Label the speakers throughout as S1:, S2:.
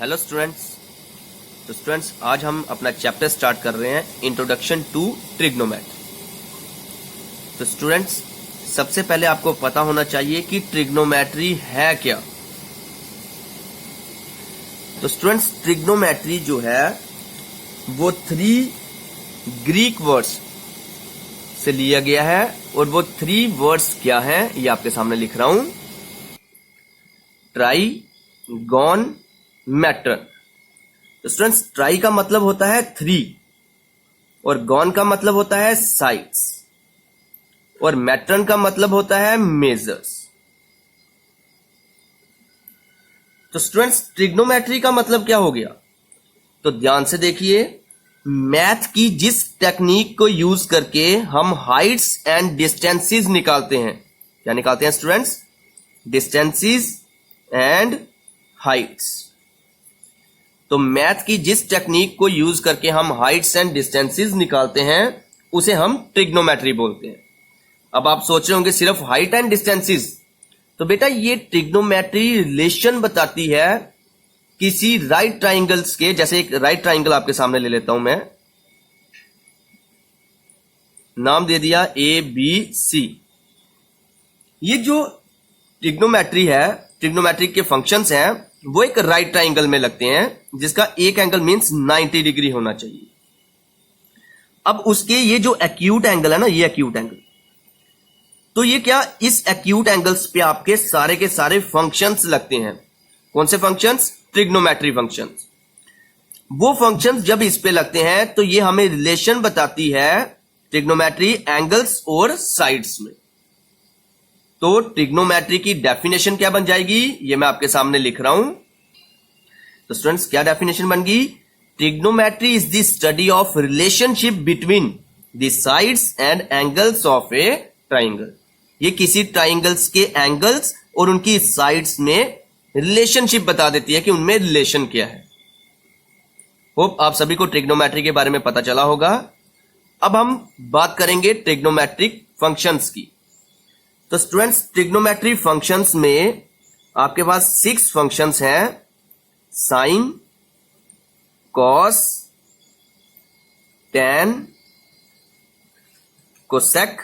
S1: Hello students. तो students आज हम अपना चैप्टर स्टार्ट कर रहे हैं इंट्रोडक्शन टू ट्रिग्नोमेट्री। तो स्टूडेंट्स सबसे पहले आपको पता होना चाहिए कि ट्रिग्नोमेट्री है क्या। तो स्टूडेंट्स ट्रिग्नोमेट्री जो है वो 3 ग्रीक वर्ड्स से लिया गया है और वो 3 वर्ड्स क्या हैं ये आपके सामने लिख रहा हूं। Try, gone, matron. तो स्टूडेंट्स ट्राई का मतलब होता है 3 और गॉन का मतलब होता है साइड्स और मैट्रन का मतलब होता है मेजर्स। तो स्टूडेंट्स ट्रिग्नोमेट्री का मतलब क्या हो गया, तो ध्यान से देखिए। मैथ की जिस टेक्निक को यूज करके हम हाइट्स एंड डिस्टेंसेस निकालते हैं, क्या निकालते हैं स्टूडेंट्स? Distances and Heights. तो मैथ की जिस टेक्निक को यूज करके हम हाइट्स एंड डिस्टेंसेस निकालते हैं उसे हम ट्रिग्नोमेट्री बोलते हैं। अब आप सोच रहे होंगे सिर्फ हाइट एंड डिस्टेंसेस, तो बेटा ये ट्रिग्नोमेट्री रिलेशन बताती है किसी राइट ट्राइंगल्स के। जैसे एक राइट ट्राइंगल आपके सामने ले लेता हूं मैं, नाम दे दिया ABC। ये जो ट्रिग्नोमेट्री है, ट्रिग्नोमेट्री के फंक्शंस हैं वो एक राइट ट्राइंगल में लगते हैं जिसका एक एंगल मींस 90 डिग्री होना चाहिए। अब उसके ये जो एक्यूट एंगल है ना, ये एक्यूट एंगल, तो ये क्या इस एक्यूट एंगल्स पे आपके सारे के सारे फंक्शंस लगते हैं। कौन से फंक्शंस? Trigonometry functions. वो फंक्शंस जब इस पे लगते हैं तो ये हमें रिलेशन बताती है ट्रिग्नोमेट्री एंगल्स और साइड्स में। तो ट्रिग्नोमेट्री की डेफिनेशन क्या बन जाएगी ये मैं आपके सामने लिख रहा हूं। तो स्टूडेंट्स क्या डेफिनेशन बन गई? Trigonometry is the study of relationship between the sides and angles of A triangle. ये किसी ट्राइंगल्स के एंगल्स और उनकी साइड्स में रिलेशनशिप बता देती है कि उनमें रिलेशन क्या है। होप आप सभी को ट्रिग्नोमेट्री के बारे में पता चला होगा। अब हम बात करेंगे ट्रिग्नोमेट्रिक फंक्शंस की। तो स्टूडेंट्स ट्रिग्नोमेट्री फंक्शंस में आपके पास 6 फंक्शंस हैं: साइन, कॉस, टैन, कोसेक,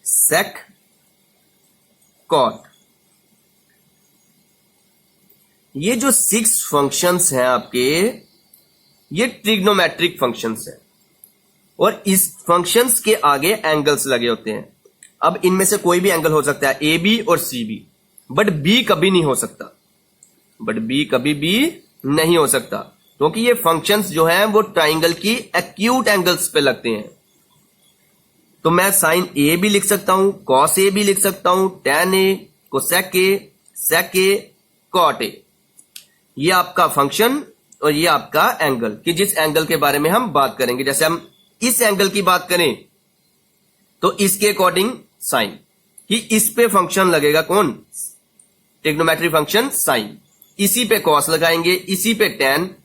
S1: सेक, कॉट। ये जो 6 फंक्शंस हैं आपके, ये ट्रिग्नोमेट्रिक फंक्शंस हैं और इस फंक्शंस के आगे एंगल्स लगे होते हैं। अब इनमें से कोई भी एंगल हो सकता है, ए बी और सी बी, बट बी कभी नहीं हो सकता, बट बी कभी भी नहीं हो सकता क्योंकि ये फंक्शंस जो हैं वो ट्राइंगल की एक्यूट एंगल्स पे लगते हैं। तो मैं साइन ए भी लिख सकता हूं, कॉस ए भी लिख सकता हूं, tan A, cosec A, sec A, cot A. ये आपका फंक्शन और ये आपका एंगल, कि जिस एंगल के बारे में हम बात करेंगे। जैसे हम इस एंगल की बात करें तो इसके अकॉर्डिंग साइन, कि इस पे फंक्शन लगेगा कौन? Trigonometry function sine. इसी पे कॉस लगाएंगे, इसी पे टैन,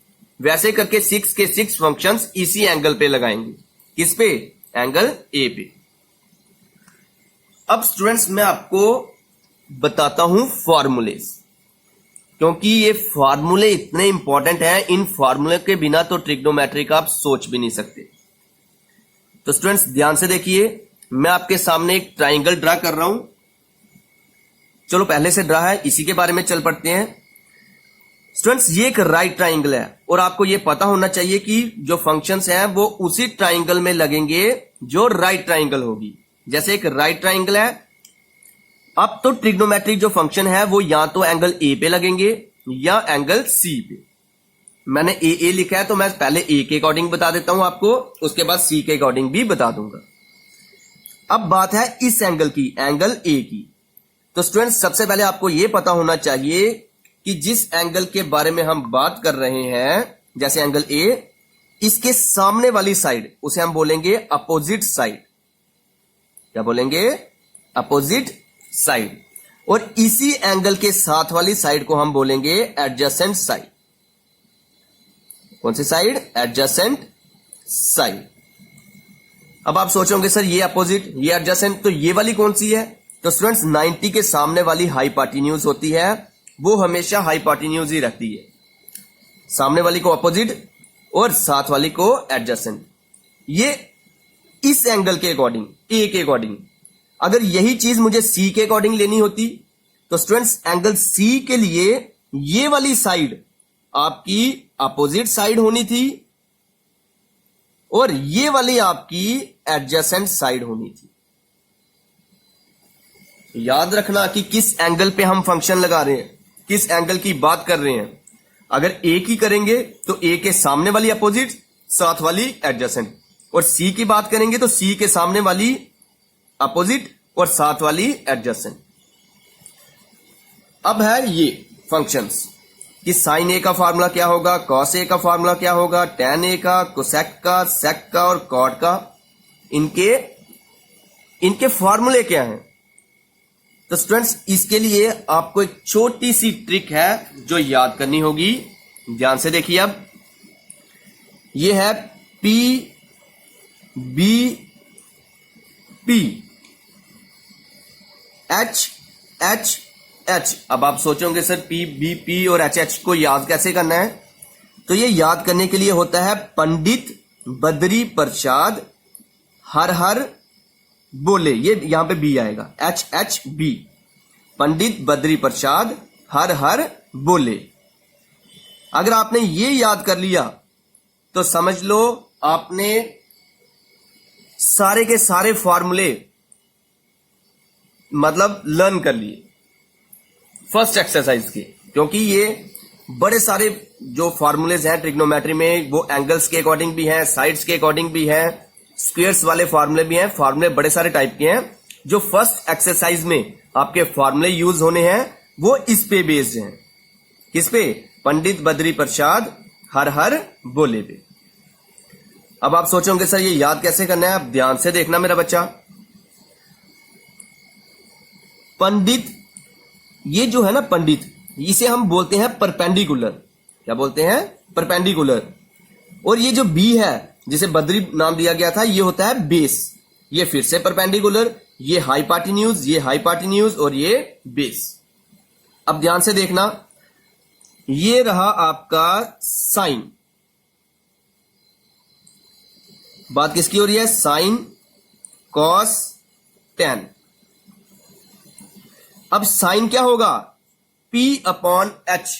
S1: वैसे करके 6 के 6 फंक्शंस इसी एंगल पे लगाएंगे। किस पे? एंगल ए पे। अब स्टूडेंट्स मैं आपको बताता हूं फॉर्मूलेस, क्योंकि ये फॉर्मूले इतने इंपॉर्टेंट हैं। इन फॉर्मूले के बिना तो ट्रिग्नोमेट्री का आप सोच भी नहीं सकते। तो स्टूडेंट्स ध्यान से देखिए, मैं आपके सामने एक ट्राइंगल ड्रा कर रहा हूं। चलो पहले से ड्रा है, इसी के बारे में चल पड़ते हैं। स्टूडेंट्स ये एक राइट ट्राइंगल है और आपको ये पता होना चाहिए कि जो फंक्शंस हैं वो उसी ट्राइंगल में लगेंगे जो राइट ट्राइंगल होगी। जैसे एक राइट ट्राइंगल है, अब तो ट्रिग्नोमेट्रिक जो फंक्शन है वो या तो एंगल ए पे लगेंगे या एंगल सी पे। मैंने ए लिखा है तो मैं पहले ए के अकॉर्डिंग बता देता हूं आपको, उसके बाद सी के अकॉर्डिंग भी बता दूंगा। अब बात है इस एंगल की, एंगल ए की। तो स्टूडेंट्स सबसे पहले आपको यह पता होना चाहिए कि जिस एंगल के बारे में हम बात कर रहे हैं, जैसे एंगल ए, इसके सामने वाली साइड उसे हम बोलेंगे अपोजिट साइड। क्या बोलेंगे? Opposite side. और इसी एंगल के साथ वाली साइड को हम बोलेंगे एडजेसेंट साइड। कौन सी साइड? Adjacent side. अब आप सोचोगे सर ये अपोजिट, ये एडजेसेंट, तो ये वाली कौन सी है? तो स्टूडेंट्स 90 के सामने वाली हाइपोटेन्यूज होती है वो हमेशा हाइपोटेन्यूज ही रहती है, सामने वाली को अपोजिट और साथ वाली को एडजेसेंट। ये इस एंगल के अकॉर्डिंग, ए के अकॉर्डिंग। अगर यही चीज मुझे सी के अकॉर्डिंग लेनी होती तो स्टूडेंट्स एंगल सी के लिए ये वाली साइड आपकी अपोजिट साइड होनी थी और ये वाली आपकी एडजेसेंट साइड होनी थी। याद रखना कि किस एंगल पे हम फंक्शन लगा रहे हैं, किस एंगल की बात कर रहे हैं। अगर ए की करेंगे तो ए के सामने वाली अपोजिट, साथ वाली एडजेसेंट, और सी की बात करेंगे तो सी के सामने वाली अपोजिट और साथ वाली एडजेसेंट। अब है ये फंक्शंस कि साइन ए का फार्मूला क्या होगा, कॉस ए का फार्मूला क्या होगा, टैन ए का, कोसेक का, सेक का और कॉट का, इनके फार्मूले क्या हैं। तो स्टूडेंट्स इसके लिए आपको एक छोटी सी ट्रिक है जो याद करनी होगी। ध्यान से देखिए, अब ये है P B P H H H. अब आप सोचोगे सर पी बी पी और एच एच को याद कैसे करना है। तो ये याद करने के लिए होता है पंडित बद्री प्रसाद हर हर बोले, ये यहां पे बी आएगा, H H B, Pandit Badri Prasad हर हर बोले। अगर आपने ये याद कर लिया तो समझ लो आपने सारे के सारे फॉर्मूले मतलब लर्न कर लिए फर्स्ट एक्सरसाइज के, क्योंकि ये बड़े सारे जो फॉर्मूलेज हैं ट्रिग्नोमेट्री में वो एंगल्स के अकॉर्डिंग भी हैं, साइड्स के अकॉर्डिंग भी हैं, स्क्वायर्स वाले फॉर्मूले भी हैं। फॉर्मूले बड़े सारे टाइप के हैं। जो फर्स्ट एक्सरसाइज में आपके फॉर्मूले यूज होने हैं वो इस पे बेस्ड हैं। किस पे? पंडित बद्री प्रसाद हर हर बोले पे। अब आप सोचोगे सर ये याद कैसे करना है। आप ध्यान से देखना मेरा बच्चा। पंडित, ये जो है ना पंडित, इसे हम बोलते हैं परपेंडिकुलर। क्या बोलते हैं? परपेंडिकुलर। और ये जो बी है जिसे बद्री नाम दिया गया था, ये होता है बेस। ये फिर से परपेंडिकुलर, ये हाइपोटेन्यूज, ये हाइपोटेन्यूज और ये बेस। अब ध्यान से देखना, ये रहा आपका साइन। बात किसकी हो रही है? Sine, cos, tan. अब साइन क्या होगा? P upon H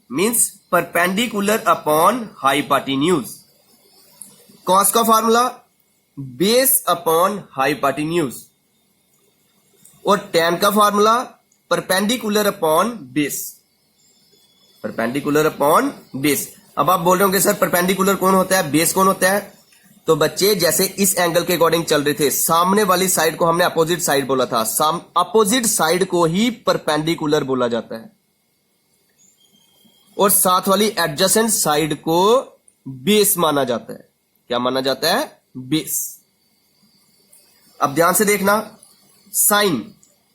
S1: means perpendicular upon hypotenuse. Cos का फॉर्मूला बेस अपॉन हाइपोटेन्यूज और टेन का formula perpendicular upon base. Perpendicular upon base. अब आप बोल रहे होंगे सर परपेंडिकुलर कौन होता है, बेस कौन होता है? तो बच्चे जैसे इस एंगल के अकॉर्डिंग चल रहे थे, सामने वाली साइड को हमने अपोजिट साइड बोला था, अपोजिट साइड को ही परपेंडिकुलर बोला जाता है और साथ वाली एडजेसेंट साइड को बेस माना जाता है। क्या माना जाता है? बेस। अब ध्यान से देखना, साइन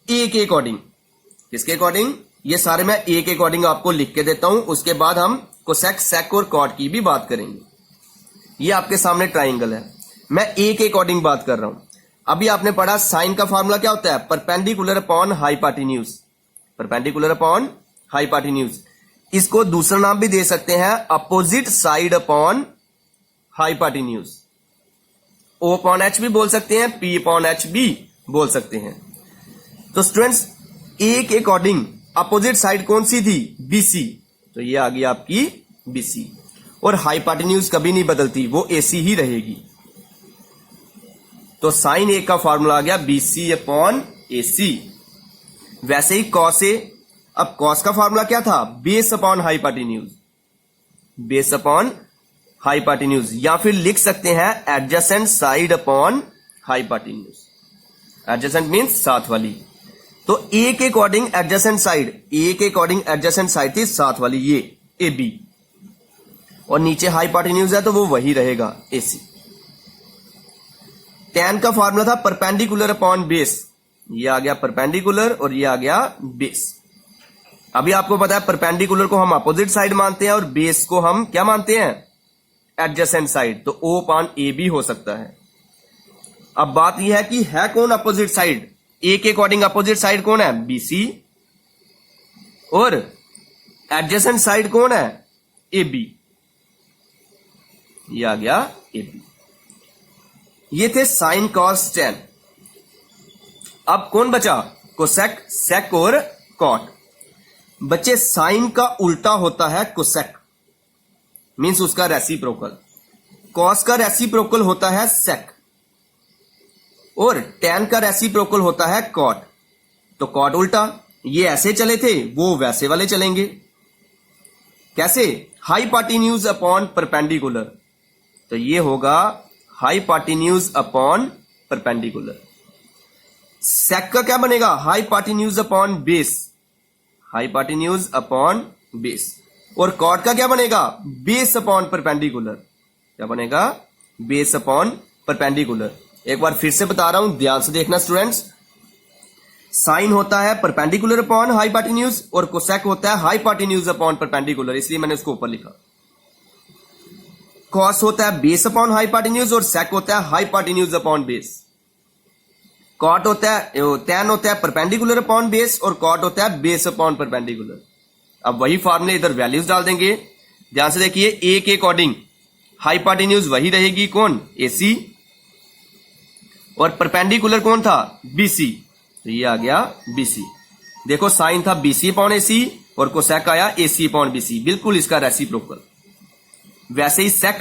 S1: ए के अकॉर्डिंग, किसके अकॉर्डिंग? ये सारे मैं ए के अकॉर्डिंग आपको लिख के देता हूं, उसके बाद हम कोसेक, सेक और कॉट की भी बात करेंगे। ये आपके सामने ट्राइंगल है, मैं ए के अकॉर्डिंग बात कर रहा हूं। अभी आपने पढ़ा साइन का फॉर्मूला क्या होता है? Perpendicular upon hypotenuse. Perpendicular upon hypotenuse. इसको दूसरा नाम भी दे सकते हैं, opposite side upon hypotenuse. O upon H भी बोल सकते हैं, पी अपॉन एच भी बोल सकते हैं। तो स्टूडेंट्स ए के अकॉर्डिंग अपोजिट साइड कौन सी थी? बीसी। तो ये आ गई आपकी बीसी। और हाइपोटेन्यूज कभी नहीं बदलती, वो एसी ही रहेगी। तो साइन ए का फॉर्मूला आ गया बीसी अपॉन एसी। वैसे ही कॉस ए, अब कॉस का फॉर्मूला क्या था? Base upon hypotenuse. Base upon hypotenuse, या फिर लिख सकते हैं adjacent side upon hypotenuse. Adjacent means साथ वाली। तो ए के अकॉर्डिंग एडजेसेंट साइड, ए के अकॉर्डिंग एडजेसेंट साइड थी साथ वाली, ये ए बी, और नीचे हाइपोटेन्यूज है तो वो वही रहेगा, एसी। टेन का फॉर्मूला था परपेंडिकुलर अपॉन बेस। ये आ गया परपेंडिकुलर और ये आ गया बेस। अभी आपको पता है परपेंडिकुलर को हम अपोजिट साइड मानते हैं और बेस को हम क्या मानते हैं? Adjacent side. तो ओ अपॉन ए भी हो सकता है। अब बात यह है कि है कौन अपोजिट साइड? ए के अकॉर्डिंग अपोजिट साइड कौन है? बीसी। और एडजेसेंट साइड कौन है, ए बी, ये आ गया ए बी। ये थे साइन कॉस टेन। अब कौन बचा, कोसेक, सेक और कॉट। बच्चे साइन का उल्टा होता है कोसेक, मींस उसका रेसिप्रोकल। कॉस का रेसिप्रोकल होता है सेक और टेन का रेसिप्रोकल होता है कॉट। तो कॉट उल्टा, ये ऐसे चले थे, वो वैसे वाले चलेंगे। कैसे, हाइपोटेन्यूज अपॉन परपेंडिकुलर, तो ये होगा हाइपोटेन्यूज अपॉन परपेंडिकुलर। सेक का क्या बनेगा, hypotenuse upon base, hypotenuse upon base. और कॉट का क्या बनेगा, बेस अपॉन परपेंडिकुलर, क्या बनेगा, बेस अपॉन परपेंडिकुलर। एक बार फिर से बता रहा हूं, ध्यान से देखना स्टूडेंट्स। साइन होता है परपेंडिकुलर अपॉन हाइपोटेन्यूज और कोसेक होता है हाइपोटेन्यूज अपॉन परपेंडिकुलर, इसलिए मैंने उसको ऊपर लिखा। कॉस होता है बेस अपॉन हाइपोटेन्यूज और सेक होता है हाइपोटेन्यूज अपॉन बेस। कॉट होता है, टेन होता है परपेंडिकुलर अपॉन बेस और कॉट होता है बेस अपॉन परपेंडिकुलर। अब वही फॉर्मूले, इधर वैल्यूज डाल देंगे। ध्यान से देखिए, ए के अकॉर्डिंग हाइपोटेन्यूज वही रहेगी, कौन, एसी, और परपेंडिकुलर कौन था, बीसी, तो ये आ गया बीसी। देखो साइन था बीसी अपॉन एसी और कोसेक आया एसी अपॉन बीसी, बिल्कुल इसका रेसिप्रोकल। वैसे ही सेक,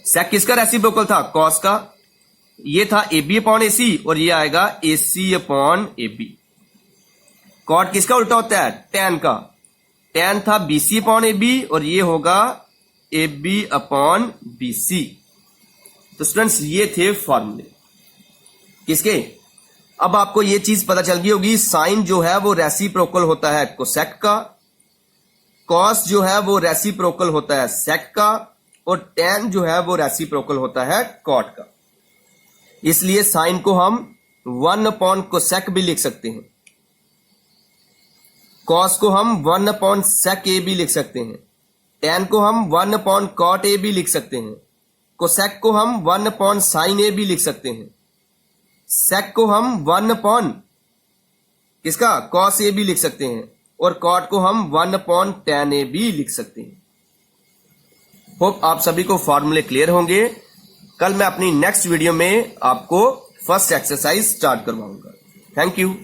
S1: सेक किसका रेसिप्रोकल था, कॉस का, ये था ए बी अपॉन एसी और ये आएगा ए सी अपॉन ए बी। कॉट किसका उल्टा होता है, टेन का, टेन था बीसी अपॉन ए बी और ये होगा A B upon B C. तो स्टूडेंट्स ये थे फॉर्मूले किसके। अब आपको ये चीज पता चल गई होगी, साइन जो है वो रेसिप्रोकल होता है कोसेक का, कॉस जो है वो रेसिप्रोकल होता है सेक का, और टेन जो है वो रेसिप्रोकल होता है कॉट का। इसलिए साइन को हम 1 अपॉन कोसेक भी लिख सकते हैं, कॉस को हम 1 अपॉन सेक ए भी लिख सकते हैं, टेन को हम 1 अपॉन कॉट ए भी लिख सकते हैं, कोसेक को हम 1 अपॉन साइन ए भी लिख सकते हैं, सेक को हम 1 अपॉन किसका, कॉस ए भी लिख सकते हैं, और कॉट को हम 1 अपॉन टेन ए भी लिख सकते हैं। होप आप सभी को फॉर्मूले क्लियर होंगे। कल मैं अपनी नेक्स्ट वीडियो में आपको फर्स्ट एक्सरसाइज स्टार्ट करवाऊंगा। Thank you.